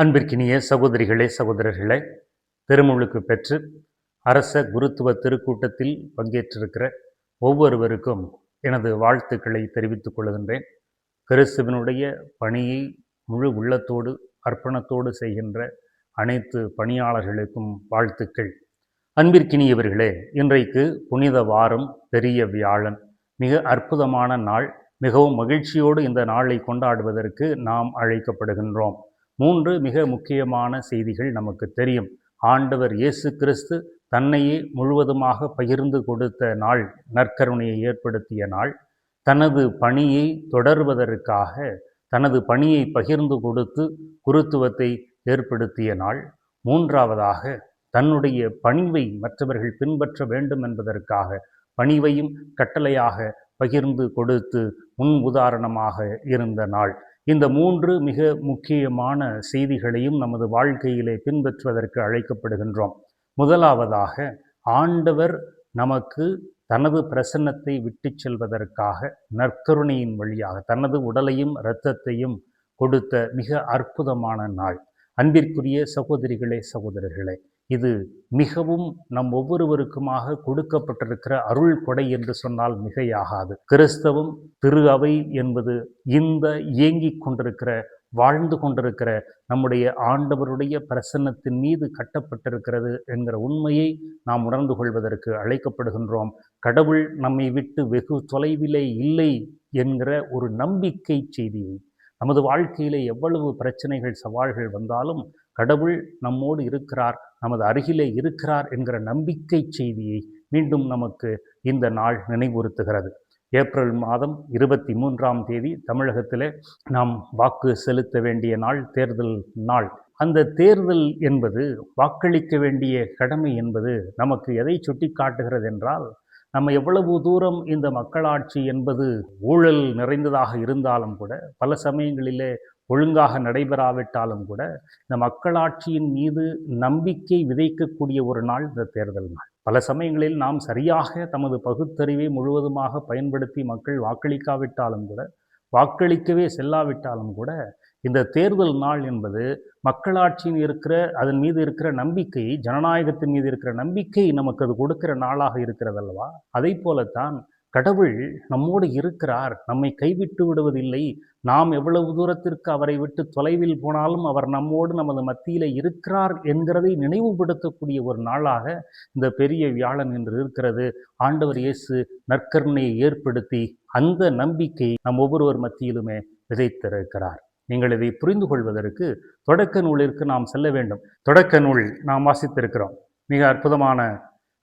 அன்பிற்கினிய சகோதரிகளே சகோதரர்களே, திருமுழுக்கு பெற்று அரச குருத்துவ திருக்கூட்டத்தில் பங்கேற்றிருக்கிற ஒவ்வொருவருக்கும் எனது வாழ்த்துக்களை தெரிவித்துக் கொள்கின்றேன். கிறிஸ்துவனுடைய பணியை முழு உள்ளத்தோடு அர்ப்பணத்தோடு செய்கின்ற அனைத்து பணியாளர்களுக்கும் வாழ்த்துக்கள். அன்பிற்கினியவர்களே, இன்றைக்கு புனித வாரம், பெரிய வியாழன், மிக அற்புதமான நாள். மிகவும் மகிழ்ச்சியோடு இந்த நாளை கொண்டாடுவதற்கு நாம் அழைக்கப்படுகின்றோம். 3 மிக முக்கியமான செய்திகள் நமக்கு தெரியும். ஆண்டவர் இயேசு கிறிஸ்து தன்னையே முழுவதுமாக பகிர்ந்து கொடுத்த நாள், நற்கருணையை ஏற்படுத்திய நாள். தனது பணியை தொடர்வதற்காக தனது பணியை பகிர்ந்து கொடுத்து குருத்துவத்தை ஏற்படுத்திய நாள். 3ஆவதாக தன்னுடைய பணிவை மற்றவர்கள் பின்பற்ற வேண்டும் என்பதற்காக பணிவையும் கட்டளையாக பகிர்ந்து கொடுத்து முன் உதாரணமாக இருந்த நாள். இந்த 3 மிக முக்கியமான செய்திகளையும் நமது வாழ்க்கையிலே பின்பற்றுவதற்கு அழைக்கப்படுகின்றோம். முதலாவதாக, ஆண்டவர் நமக்கு தனது பிரசன்னத்தை விட்டு செல்வதற்காக நற்கருணையின் வழியாக தனது உடலையும் இரத்தத்தையும் கொடுத்த மிக அற்புதமான நாள். அன்பிற்குரிய சகோதரிகளே சகோதரர்களே, இது மிகவும் நம் ஒவ்வொருவருக்குமாக கொடுக்கப்பட்டிருக்கிற அருள் கொடை என்று சொன்னால் மிகையாகாது. கிறிஸ்தவம் திரு அவை என்பது இந்த இயங்கிக் கொண்டிருக்கிற, வாழ்ந்து கொண்டிருக்கிற நம்முடைய ஆண்டவருடைய பிரசன்னத்தின் மீது கட்டப்பட்டிருக்கிறது என்கிற உண்மையை நாம் உணர்ந்து கொள்வதற்கு அழைக்கப்படுகின்றோம். கடவுள் நம்மை விட்டு வெகு தொலைவிலே இல்லை என்கிற ஒரு நம்பிக்கை செய்தியை, நமது வாழ்க்கையிலே எவ்வளவு பிரச்சனைகள் சவால்கள் வந்தாலும் கடவுள் நம்மோடு இருக்கிறார், நமது அருகிலே இருக்கிறார் என்கிற நம்பிக்கை செய்தியை மீண்டும் நமக்கு இந்த நாள் நினைவுறுத்துகிறது. ஏப்ரல் மாதம் 23ஆம் தேதி தமிழகத்திலே நாம் வாக்கு செலுத்த வேண்டிய நாள், தேர்தல் நாள். அந்த தேர்தல் என்பது, வாக்களிக்க வேண்டிய கடமை என்பது நமக்கு எதை சுட்டி காட்டுகிறது என்றால், நம்ம எவ்வளவு தூரம் இந்த மக்களாட்சி என்பது ஊழல் நிறைந்ததாக இருந்தாலும் கூட, பல சமயங்களிலே ஒழுங்காக நடைபெறாவிட்டாலும் கூட, இந்த மக்களாட்சியின் மீது நம்பிக்கை விதைக்கக்கூடிய ஒரு நாள் இந்த தேர்தல் நாள். பல சமயங்களில் நாம் சரியாக தமது பகுத்தறிவை முழுவதுமாக பயன்படுத்தி மக்கள் வாக்களிக்காவிட்டாலும் கூட, வாக்களிக்கவே செல்லாவிட்டாலும் கூட, இந்த தேர்தல் நாள் என்பது மக்களாட்சியின் இருக்கிற, அதன் மீது இருக்கிற நம்பிக்கையை, ஜனநாயகத்தின் மீது இருக்கிற நம்பிக்கையை நமக்கு அது கொடுக்கிற நாளாக இருக்கிறது அல்லவா? அதை போலத்தான் கடவுள் நம்மோடு இருக்கிறார், நம்மை கைவிட்டு விடுவதில்லை. நாம் எவ்வளவு தூரத்திற்கு அவரை விட்டு தொலைவில் போனாலும் அவர் நம்மோடு, நமது மத்தியில் இருக்கிறார் என்கிறதை நினைவுபடுத்தக்கூடிய ஒரு நாளாக இந்த பெரிய வியாழன் என்று இருக்கிறது. ஆண்டவர் இயேசு நற்கருணையை ஏற்படுத்தி அந்த நம்பிக்கை நம் ஒவ்வொருவர் மத்தியிலுமே விதைத்திருக்கிறார். நீங்கள் இதை புரிந்து கொள்வதற்கு தொடக்க நூலிற்கு நாம் செல்ல வேண்டும். தொடக்க நூல் நாம் வாசித்திருக்கிறோம். மிக அற்புதமான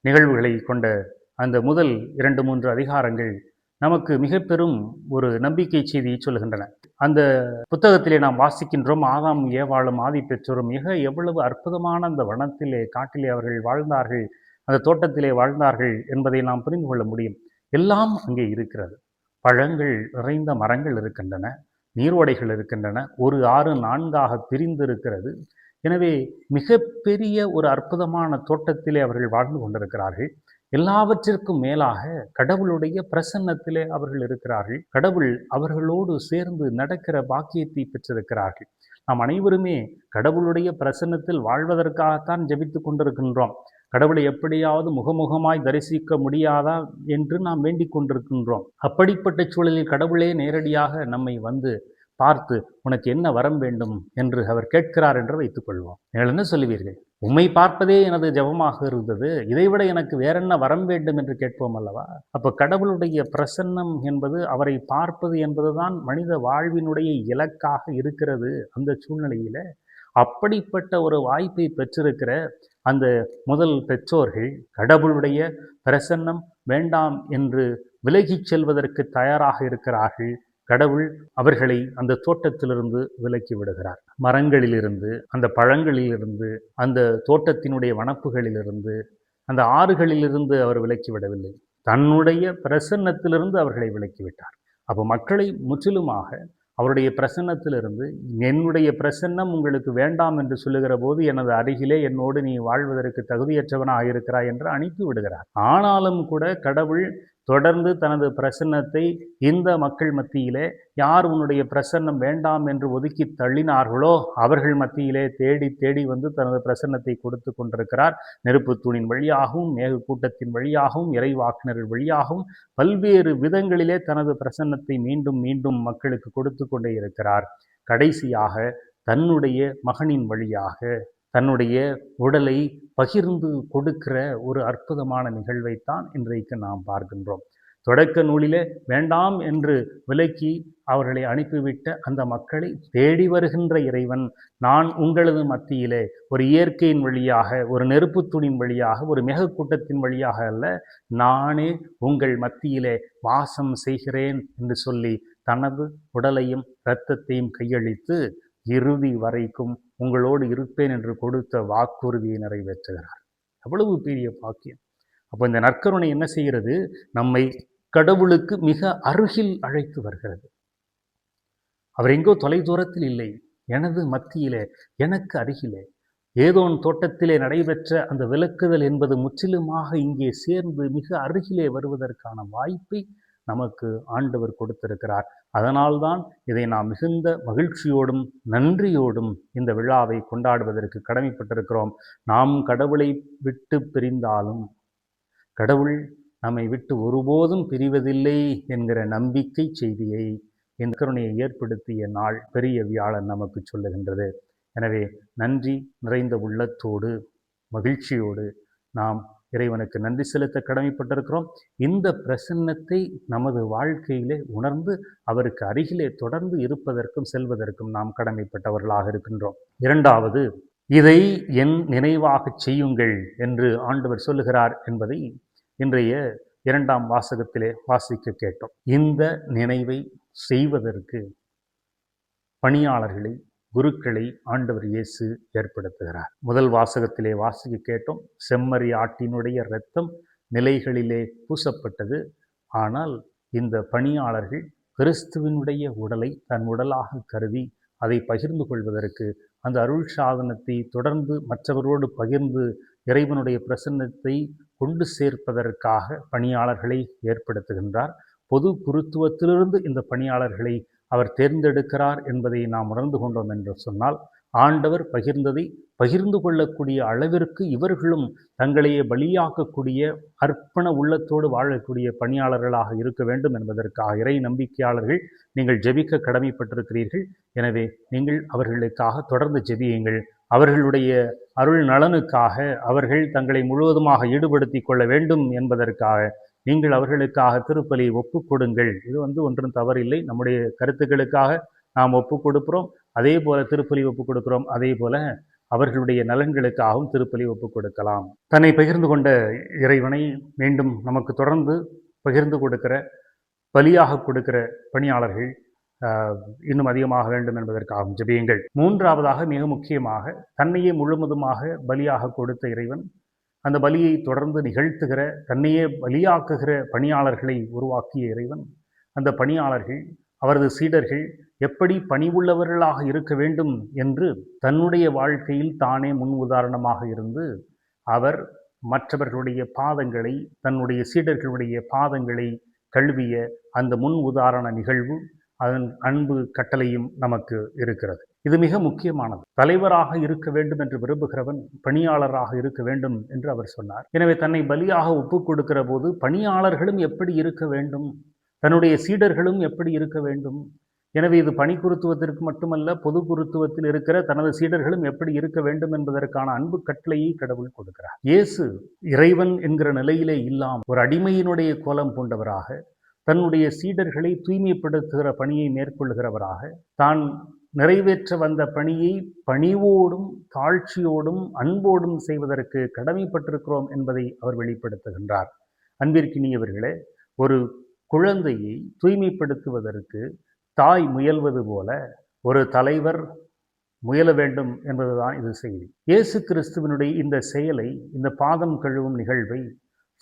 நிகழ்வுகளை கொண்ட அந்த முதல் 2-3 அதிகாரங்கள் நமக்கு மிக பெரும் ஒரு நம்பிக்கை செய்தியை சொல்கின்றன. அந்த புத்தகத்திலே நாம் வாசிக்கின்றோம், ஆதாம் ஏவாளும் ஆதி பெற்றோரும் எவ்வளவு அற்புதமான அந்த வனத்திலே, காட்டிலே அவர்கள் வாழ்ந்தார்கள், அந்த தோட்டத்திலே வாழ்ந்தார்கள் என்பதை நாம் புரிந்து கொள்ள முடியும். எல்லாம் அங்கே இருக்கிறது. பழங்கள் நிறைந்த மரங்கள் இருக்கின்றன, நீரோடைகள் இருக்கின்றன, ஒரு ஆறு 4ஆக பிரிந்து இருக்கிறது. எனவே மிகப்பெரிய ஒரு அற்புதமான தோட்டத்திலே அவர்கள் வாழ்ந்து கொண்டிருக்கிறார்கள். எல்லாவற்றிற்கும் மேலாக கடவுளுடைய பிரசன்னத்திலே அவர்கள் இருக்கிறார்கள். கடவுள் அவர்களோடு சேர்ந்து நடக்கிற பாக்கியத்தை பெற்றிருக்கிறார்கள். நாம் அனைவருமே கடவுளுடைய பிரசன்னத்தில் வாழ்வதற்காகத்தான் ஜெபித்துக் கொண்டிருக்கின்றோம். கடவுளை எப்படியாவது முகமுகமாய் தரிசிக்க முடியாதா என்று நாம் வேண்டிக் கொண்டிருக்கின்றோம். அப்படிப்பட்ட சூழலில் கடவுளே நேரடியாக நம்மை வந்து பார்த்து, உனக்கு என்ன வரம் வேண்டும் என்று அவர் கேட்கிறார் என்று வைத்துக் கொள்வோம். நீங்கள் என்ன சொல்லுவீர்கள்? உம்மை பார்ப்பதே எனது ஜெபமாக இருந்தது, இதைவிட எனக்கு வேற என்ன வரம் வேண்டும் என்று கேட்போம் அல்லவா? அப்போ கடவுளுடைய பிரசன்னம் என்பது, அவரை பார்ப்பது என்பதுதான் மனித வாழ்வினுடைய இலக்காக இருக்கிறது. அந்த சூழ்நிலையில அப்படிப்பட்ட ஒரு வாய்ப்பை பெற்றிருக்கிற அந்த முதல் பெற்றோர்கள் கடவுளுடைய பிரசன்னம் வேண்டாம் என்று விலகிச் செல்வதற்கு தயாராக இருக்கிறார்கள். கடவுள் அவர்களை அந்த தோட்டத்திலிருந்து விலக்கி விடுகிறார். மரங்களிலிருந்து, அந்த பழங்களிலிருந்து, அந்த தோட்டத்தினுடைய வனப்புகளிலிருந்து, அந்த ஆறுகளிலிருந்து அவர் விலக்கி விடவில்லை, தன்னுடைய பிரசன்னத்திலிருந்து அவர்களை விலக்கிவிட்டார். அப்போ மக்களை முற்றிலுமாக அவருடைய பிரசன்னத்திலிருந்து, என்னுடைய பிரசன்னம் உங்களுக்கு வேண்டாம் என்று சொல்லுகிற போது, எனது அருகிலே என்னோடு நீ வாழ்வதற்கு தகுதியற்றவனாக இருக்கிறாய் என்று அனுப்பி விடுகிறார். ஆனாலும் கூட கடவுள் தொடர்ந்து தனது பிரசன்னத்தை இந்த மக்கள் மத்தியிலே யார் உன்னுடைய பிரசன்னம் வேண்டாம் என்று ஒதுக்கி தள்ளினார்களோ அவர்கள் மத்தியிலே தேடி தேடி வந்து தனது பிரசன்னத்தை கொடுத்து கொண்டிருக்கிறார். நெருப்பு தூணின் வழியாகவும் மேக கூட்டத்தின் வழியாகவும் இறைவாக்கினர்கள் வழியாகவும் பல்வேறு விதங்களிலே தனது பிரசன்னத்தை மீண்டும் மீண்டும் மக்களுக்கு கொடுத்து கொண்டே இருக்கிறார். கடைசியாக தன்னுடைய மகனின் வழியாக தன்னுடைய உடலை பகிர்ந்து கொடுக்கிற ஒரு அற்புதமான நிகழ்வைத்தான் இன்றைக்கு நாம் பார்க்கின்றோம். தொடக்க நூலிலே வேண்டாம் என்று விலக்கி அவர்களை அனுப்பிவிட்ட அந்த மக்களை தேடி வருகின்ற இறைவன், நான் உங்களது மத்தியிலே ஒரு இயற்கையின் வழியாக, ஒரு நெருப்பு தூணின் வழியாக, ஒரு மேகக்கூட்டத்தின் வழியாக அல்ல, நானே உங்கள் மத்தியிலே வாசம் செய்கிறேன் என்று சொல்லி தனது உடலையும் இரத்தத்தையும் கையளித்து இறுதி வரைக்கும் உங்களோடு இருப்பேன் என்று கொடுத்த வாக்குறுதியை நிறைவேற்றுகிறார். எவ்வளவு பெரிய பாக்கியம்! அப்போ இந்த நற்கருணை என்ன செய்கிறது? நம்மை கடவுளுக்கு மிக அருகில் அழைத்து வருகிறது. அவர் எங்கோ தொலைதூரத்தில் இல்லை, எனது மத்தியிலே, எனக்கு அருகிலே. ஏதோன் தோட்டத்திலே நடைபெற்ற அந்த விலக்குதல் என்பது முற்றிலுமாக இங்கே சேர்ந்து மிக அருகிலே வருவதற்கான வாய்ப்பை நமக்கு ஆண்டவர் கொடுத்திருக்கிறார். அதனால்தான் இதை நாம் மிகுந்த மகிழ்ச்சியோடும் நன்றியோடும் இந்த விழாவை கொண்டாடுவதற்கு கடமைப்பட்டிருக்கிறோம். நாம் கடவுளை விட்டு பிரிந்தாலும் கடவுள் நம்மை விட்டு ஒருபோதும் பிரிவதில்லை என்கிற நம்பிக்கை செய்தியை இந்த கருணையை ஏற்படுத்திய நாள் பெரிய வியாழன் நமக்கு சொல்லுகின்றது. எனவே நன்றி நிறைந்த உள்ளத்தோடு மகிழ்ச்சியோடு நாம் இறைவனுக்கு நன்றி செலுத்த கடமைப்பட்டிருக்கிறோம். இந்த பிரசன்னத்தை நமது வாழ்க்கையிலே உணர்ந்து அவருக்கு அருகிலே தொடர்ந்து இருப்பதற்கும் செல்வதற்கும் நாம் கடமைப்பட்டவர்களாக இருக்கின்றோம். இரண்டாவது, இதை என் நினைவாக செய்யுங்கள் என்று ஆண்டவர் சொல்லுகிறார் என்பதை இன்றைய இரண்டாம் வாசகத்திலே வாசிக்க கேட்டோம். இந்த நினைவை செய்வதற்கு பணியாளர்களை, குருக்களை ஆண்டவர் இயேசு ஏற்படுத்துகிறார். முதல் வாசகத்திலே வாசிக்க கேட்டோம், செம்மறி ஆட்டினுடைய இரத்தம் நிலைகளிலே பூசப்பட்டது. ஆனால் இந்த பணியாளர்கள் கிறிஸ்துவினுடைய உடலை தன் உடலாக கருதி அதை பகிர்ந்து கொள்வதற்கு, அந்த அருள் சாதனத்தை தொடர்ந்து மற்றவரோடு பகிர்ந்து இறைவனுடைய பிரசன்னத்தை கொண்டு சேர்ப்பதற்காக பணியாளர்களை ஏற்படுத்துகின்றார். பொது குருத்துவத்திலிருந்து இந்த பணியாளர்களை அவர் தேர்ந்தெடுக்கிறார் என்பதை நாம் உணர்ந்து கொண்டோம் என்று சொன்னால், ஆண்டவர் பகிர்ந்ததை பகிர்ந்து கொள்ளக்கூடிய அளவிற்கு இவர்களும் தங்களையே பலியாக்கக்கூடிய அர்ப்பண உள்ளத்தோடு வாழக்கூடிய பணியாளர்களாக இருக்க வேண்டும் என்பதற்காக இறை நம்பிக்கையாளர்கள் நீங்கள் ஜெபிக்க கடமைப்பட்டிருக்கிறீர்கள். எனவே நீங்கள் அவர்களுக்காக தொடர்ந்து ஜெபியுங்கள். அவர்களுடைய அருள் நலனுக்காக அவர்கள் தங்களை முழுவதுமாக ஈடுபடுத்தி கொள்ள வேண்டும் என்பதற்காக நீங்கள் அவர்களுக்காக திருப்பலி ஒப்பு கொடுங்கள். இது ஒன்றும் தவறில்லை. நம்முடைய கருத்துக்களுக்காக நாம் ஒப்பு கொடுக்கிறோம், அதே போல திருப்பலி ஒப்பு கொடுக்கிறோம். அதே போல அவர்களுடைய நலன்களுக்காகவும் திருப்பலி ஒப்பு கொடுக்கலாம். தன்னை பகிர்ந்து கொண்ட இறைவனை மீண்டும் நமக்கு தொடர்ந்து பகிர்ந்து கொடுக்கிற, பலியாக கொடுக்கிற பணியாளர்கள் இன்னும் அதிகமாக வேண்டும் என்பதற்காகவும் ஜெபியுங்கள். மூன்றாவதாக, மிக முக்கியமாக, தன்னையே முழுவதுமாக பலியாக கொடுத்த இறைவன் அந்த பலியை தொடர்ந்து நிகழ்த்துகிற, தன்னையே பலியாக்குகிற பணியாளர்களை உருவாக்கிய இறைவன், அந்த பணியாளர்கள், அவரது சீடர்கள் எப்படி பணிவுள்ளவர்களாக இருக்க வேண்டும் என்று தன்னுடைய வாழ்க்கையில் தானே முன் உதாரணமாக இருந்து அவர் மற்றவர்களுடைய பாதங்களை, தன்னுடைய சீடர்களுடைய பாதங்களை கழுவிய அந்த முன் உதாரண நிகழ்வு, அதன் அன்பு கட்டளையும் நமக்கு இருக்கிறது. இது மிக முக்கியமானது. தலைவராக இருக்க வேண்டும் என்று விரும்புகிறவன் பணியாளராக இருக்க வேண்டும் என்று அவர் சொன்னார். எனவே தன்னை பலியாக ஒப்புக் கொடுக்கிற போது பணியாளர்களும் எப்படி இருக்க வேண்டும், தன்னுடைய சீடர்களும் எப்படி இருக்க வேண்டும். எனவே இது பணி குருத்துவத்திற்கு மட்டுமல்ல, பொது குருத்துவத்தில் இருக்கிற தனது சீடர்களும் எப்படி இருக்க வேண்டும் என்பதற்கான அன்பு கட்டளையை கடவுள் கொடுக்கிறார். இயேசு இறைவன் என்கிற நிலையிலே இல்லாமல் ஒரு அடிமையினுடைய கோலம் பூண்டவராக, தன்னுடைய சீடர்களை தூய்மைப்படுத்துகிற பணியை மேற்கொள்கிறவராக, தான் நிறைவேற்ற வந்த பணியை பணிவோடும் தாழ்ச்சியோடும் அன்போடும் செய்வதற்கு கடமைப்பட்டிருக்கிறோம் என்பதை அவர் வெளிப்படுத்துகின்றார். அன்பிற்கினியவர்களே, ஒரு குழந்தையை தூய்மைப்படுத்துவதற்கு தாய் முயல்வது போல ஒரு தலைவர் முயல வேண்டும் என்பதுதான் இது செய்தி. இயேசு கிறிஸ்துவனுடைய இந்த செயலை, இந்த பாதம் கழுவும் நிகழ்வை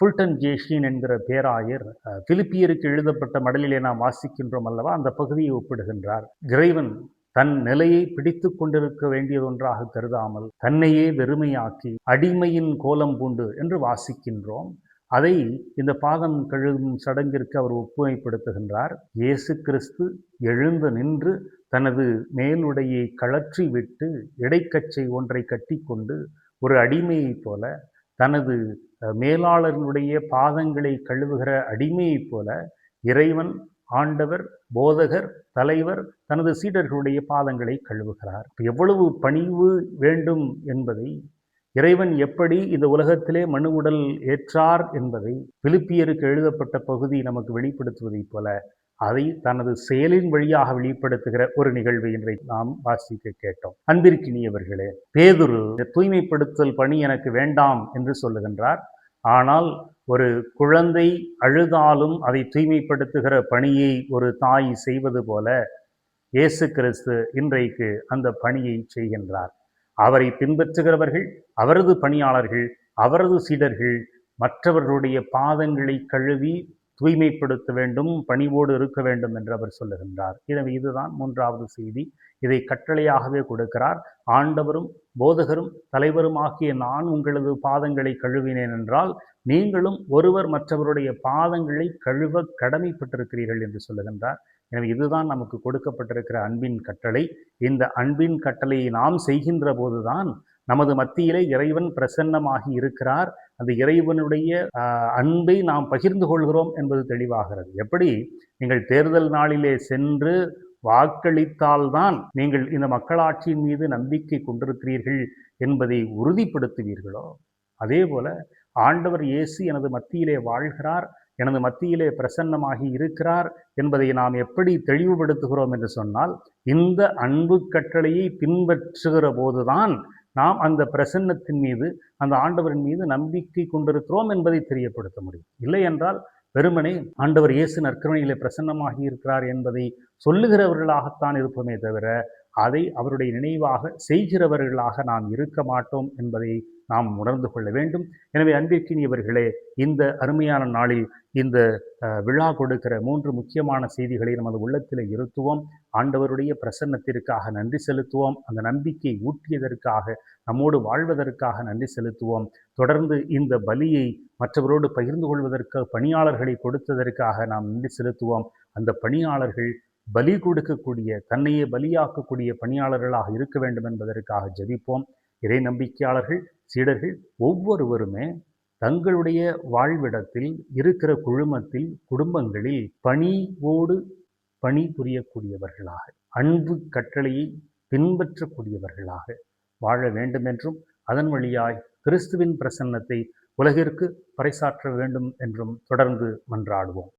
ஃபுல்டன் ஜேஷின் என்கிற பேராயர் பிலிப்பியருக்கு எழுதப்பட்ட மடலிலே நாம் வாசிக்கின்றோம் அல்லவா, அந்த பகுதியை ஒப்பிடுகின்றார். இறைவன் தன் நிலையை பிடித்து கொண்டிருக்க வேண்டியதொன்றாக கருதாமல் தன்னையே வெறுமையாக்கி அடிமையின் கோலம் பூண்டு என்று வாசிக்கின்றோம். அதை இந்த பாதம் கழுவும் சடங்கிற்கு அவர் ஒப்புமைப்படுத்துகின்றார். இயேசு கிறிஸ்து எழுந்து நின்று தனது மேலுடையை கழற்றி விட்டு இடைக்கச்சை ஒன்றை கட்டிக்கொண்டு ஒரு அடிமையைப் போல, தனது மேலாளர்களுடைய பாதங்களை கழுவுகிற அடிமையைப் போல இறைவன், ஆண்டவர், போதகர், தலைவர் தனது சீடர்களுடைய பாதங்களை கழுவுகிறார். எவ்வளவு பணிவு வேண்டும் என்பதை, இறைவன் எப்படி இந்த உலகத்திலே மனு உடல் ஏற்றார் என்பதை பிலிப்பியருக்கு எழுதப்பட்ட பகுதி நமக்கு வெளிப்படுத்துவதைப் போல அதை தனது செயலின் வழியாக வெளிப்படுத்துகிற ஒரு நிகழ்வை இன்றைக்கு நாம் வாசிக்க கேட்டோம். அன்பிற்கினியவர்களே, பேதுரு தூய்மைப்படுத்தல் பணி எனக்கு வேண்டாம் என்று சொல்லுகின்றார். ஆனால் ஒரு குழந்தை அழுதாலும் அதை தூய்மைப்படுத்துகிற பணியை ஒரு தாய் செய்வது போல இயேசு கிறிஸ்து இன்றைக்கு அந்த பணியை செய்கின்றார். அவரை பின்பற்றுகிறவர்கள், அவரது பணியாளர்கள், அவரது சீடர்கள் மற்றவர்களுடைய பாதங்களை கழுவி தூய்மைப்படுத்த வேண்டும், பணிவோடு இருக்க வேண்டும் என்று அவர் சொல்லுகின்றார். எனவே இதுதான் மூன்றாவது செய்தி. இதை கட்டளையாகவே கொடுக்கிறார். ஆண்டவரும் போதகரும் தலைவருமாகிய நான் உங்களது பாதங்களை கழுவினேன் என்றால் நீங்களும் ஒருவர் மற்றவருடைய பாதங்களை கழுவ கடமைப்பட்டிருக்கிறீர்கள் என்று சொல்லுகின்றார். எனவே இதுதான் நமக்கு கொடுக்கப்பட்டிருக்கிற அன்பின் கட்டளை. இந்த அன்பின் கட்டளையை நாம் செய்கின்ற போதுதான் நமது மத்தியிலே இறைவன் பிரசன்னமாகி இருக்கிறார். அந்த இறைவனுடைய அன்பை நாம் பகிர்ந்து கொள்கிறோம் என்பது தெளிவாகிறது. எப்படி நீங்கள் தேர்தல் நாளிலே சென்று வாக்களித்தால்தான் நீங்கள் இந்த மக்களாட்சியின் மீது நம்பிக்கை கொண்டிருக்கிறீர்கள் என்பதை உறுதிப்படுத்துவீர்களோ, அதே போல ஆண்டவர் இயேசு எனது மத்தியிலே வாழ்கிறார், எனது மத்தியிலே பிரசன்னமாகி இருக்கிறார் என்பதை நாம் எப்படி தெளிவுபடுத்துகிறோம் என்று சொன்னால், இந்த அன்பு கட்டளையை பின்பற்றுகிற போதுதான் நாம் அந்த பிரசன்னத்தின் மீது, அந்த ஆண்டவரின் மீது நம்பிக்கை கொண்டிருக்கிறோம் என்பதை தெரியப்படுத்த முடியும். இல்லை என்றால் வெறுமனே ஆண்டவர் இயேசு நற்கருணையிலே பிரசன்னமாகி இருக்கிறார் என்பதை சொல்லுகிறவர்களாகத்தான் இருப்போமே தவிர அதை அவருடைய நினைவாக செய்கிறவர்களாக நாம் இருக்க மாட்டோம் என்பதை நாம் உணர்ந்து கொள்ள வேண்டும். எனவே அன்பிற்கினியவர்களே, இந்த அருமையான நாளில் இந்த விழா கொடுக்கிற 3 முக்கியமான செய்திகளை நமது உள்ளத்தில் இருத்துவோம். ஆண்டவருடைய பிரசன்னத்திற்காக நன்றி செலுத்துவோம். அந்த நம்பிக்கை ஊட்டியதற்காக, நம்மோடு வாழ்வதற்காக நன்றி செலுத்துவோம். தொடர்ந்து இந்த பலியை மற்றவரோடு பகிர்ந்து கொள்வதற்கு பணியாளர்களை கொடுத்ததற்காக நாம் நன்றி செலுத்துவோம். அந்த பணியாளர்கள் பலி கொடுக்கக்கூடிய, தன்னையே பலியாக்கக்கூடிய பணியாளர்களாக இருக்க வேண்டும் என்பதற்காக ஜெபிப்போம். இறை நம்பிக்கையாளர்கள், சீடர்கள் ஒவ்வொருவருமே தங்களுடைய வாழ்விடத்தில் இருக்கிற குழுமத்தில், குடும்பங்களில் பணிவோடு பணி புரியக்கூடியவர்களாக, அன்பு கட்டளையை பின்பற்றக்கூடியவர்களாக வாழ வேண்டும் என்றும், அதன் வழியாய் கிறிஸ்துவின் பிரசன்னத்தை உலகிற்கு பறைசாற்ற வேண்டும் என்றும் தொடர்ந்து மன்றாடுவோம்.